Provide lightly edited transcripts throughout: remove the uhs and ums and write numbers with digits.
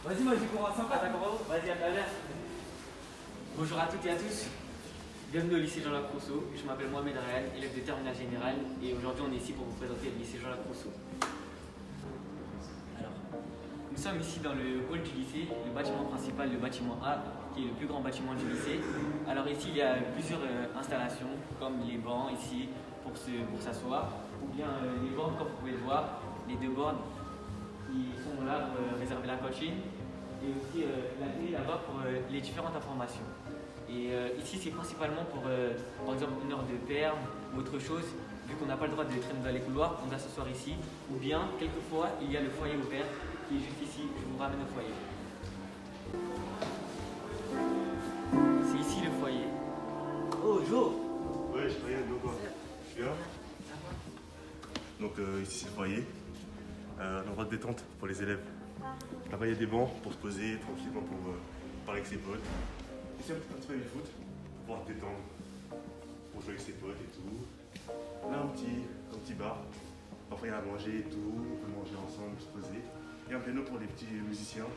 Vas-y, moi j'ai commencé en Vas-y, à l'heure. Bonjour à toutes et à tous. Bienvenue au lycée Jean-Jacques Rousseau. Je m'appelle Mohamed Ryan, élève de terminale générale, et aujourd'hui on est ici pour vous présenter le lycée Jean-Jacques Rousseau. Alors, nous sommes ici dans le hall du lycée, le bâtiment principal, le bâtiment A, qui est le plus grand bâtiment du lycée. Alors ici il y a plusieurs installations, comme les bancs ici pour s'asseoir, ou bien les bornes comme vous pouvez le voir, les deux bornes qui sont là pour réserver la cantine, et aussi la grille là-bas pour les différentes informations. Et ici c'est principalement pour par exemple une heure de perme ou autre chose, vu qu'on n'a pas le droit de traîner dans les couloirs, on va s'asseoir ici, ou bien quelquefois il y a le foyer ouvert qui est juste ici, je vous ramène au foyer. C'est ici le foyer. Oh Jo. Ouais, je rien, donc quoi. Bien. Donc ici c'est le foyer, un endroit de détente pour les élèves. Là-bas il y a des bancs pour se poser tranquillement pour parler avec ses potes. Ici un petit peu du foot pour pouvoir te détendre, pour jouer avec ses potes et tout. Là un petit bar, parfois il y a à manger et tout, on peut manger ensemble, se poser. Il y a un piano pour les petits musiciens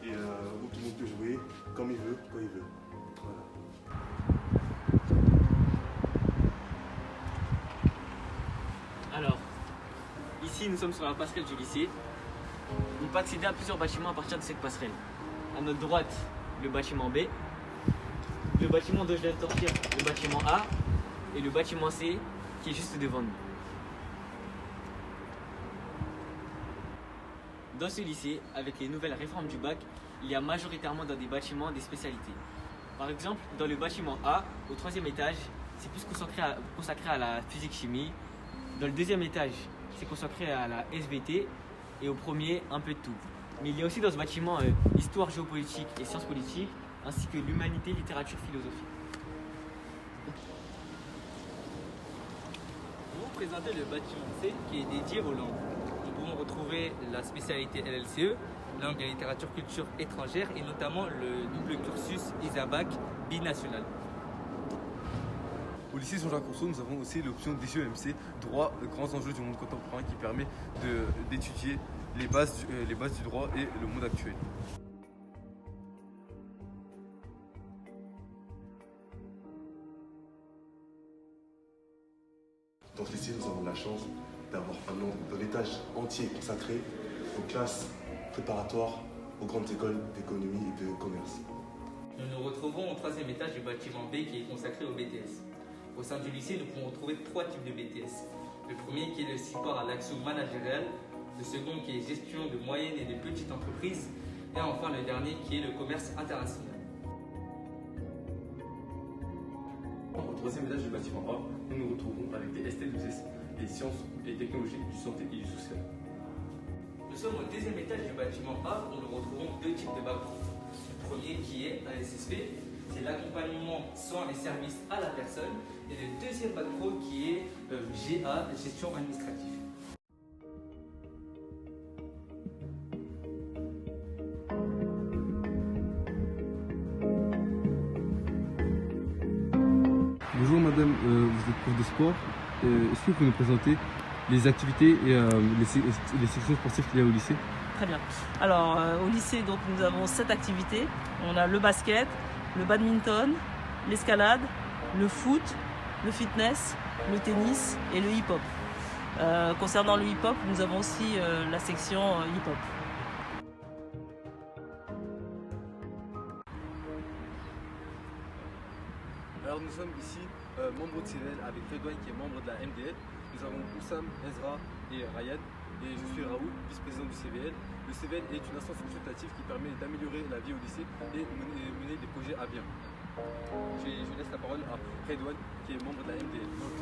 et où tout le monde peut jouer comme il veut, quand il veut. Voilà. Alors, ici nous sommes sur la passerelle du lycée. On peut accéder à plusieurs bâtiments à partir de cette passerelle. À notre droite, le bâtiment B, le bâtiment dont je viens de sortir, le bâtiment A, et le bâtiment C qui est juste devant nous. Dans ce lycée, avec les nouvelles réformes du bac, il y a majoritairement dans des bâtiments des spécialités. Par exemple, dans le bâtiment A, au 3e étage, c'est plus consacré à la physique-chimie. Dans le 2e étage, c'est consacré à la SVT, et au premier, un peu de tout. Mais il y a aussi dans ce bâtiment histoire géopolitique et sciences politiques, ainsi que l'humanité, littérature, philosophie. Pour vous présenter le bâtiment C qui est dédié aux langues. Nous pouvons retrouver la spécialité LLCE, langue et littérature culture étrangère, et notamment le double cursus ISABAC binational. Au lycée Jean-Jacques Rousseau, nous avons aussi l'option DCEMC, droit, grands enjeux du monde contemporain, qui permet d'étudier les bases du droit et le monde actuel. Dans ce lycée, nous avons la chance d'avoir un étage entier consacré aux classes préparatoires aux grandes écoles d'économie et de commerce. Nous nous retrouvons au 3e étage du bâtiment B qui est consacré au BTS. Au sein du lycée, nous pouvons retrouver 3 types de BTS. Le premier qui est le support à l'action managériale, le second qui est gestion de moyennes et de petites entreprises, et enfin le dernier qui est le commerce international. Au 3e étage du bâtiment A, nous nous retrouvons avec des ST2S, les sciences et technologies du santé et du social. Nous sommes au 2e étage du bâtiment A où nous retrouvons 2 types de bacs pro. Le premier qui est ASSP, c'est l'accompagnement soins et services à la personne, et le 2e bac pro qui est GA, gestion administrative. Bonjour madame, vous êtes prof de sport. Est-ce que vous pouvez nous présenter les activités et les sections sportives qu'il y a au lycée? Très bien. Alors au lycée, donc, nous avons 7 activités. On a le basket, le badminton, l'escalade, le foot, le fitness, le tennis et le hip-hop. Concernant le hip-hop, nous avons aussi la section hip-hop. Alors nous sommes ici membres de CVL avec Redouane qui est membre de la MDL. Nous avons Oussam, Ezra et Ryan. Et je suis Raoul, vice-président du CVL. Le CVL est une instance consultative qui permet d'améliorer la vie au lycée et mener des projets à bien. Je laisse la parole à Redouane qui est membre de la MDL. Donc,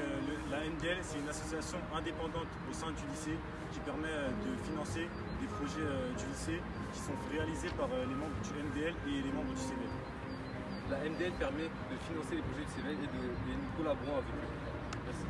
la MDL, c'est une association indépendante au sein du lycée qui permet de financer des projets du lycée qui sont réalisés par les membres du MDL et les membres du CVL. La MDL permet de financer les projets du CVL et nous collaborons avec eux. Merci.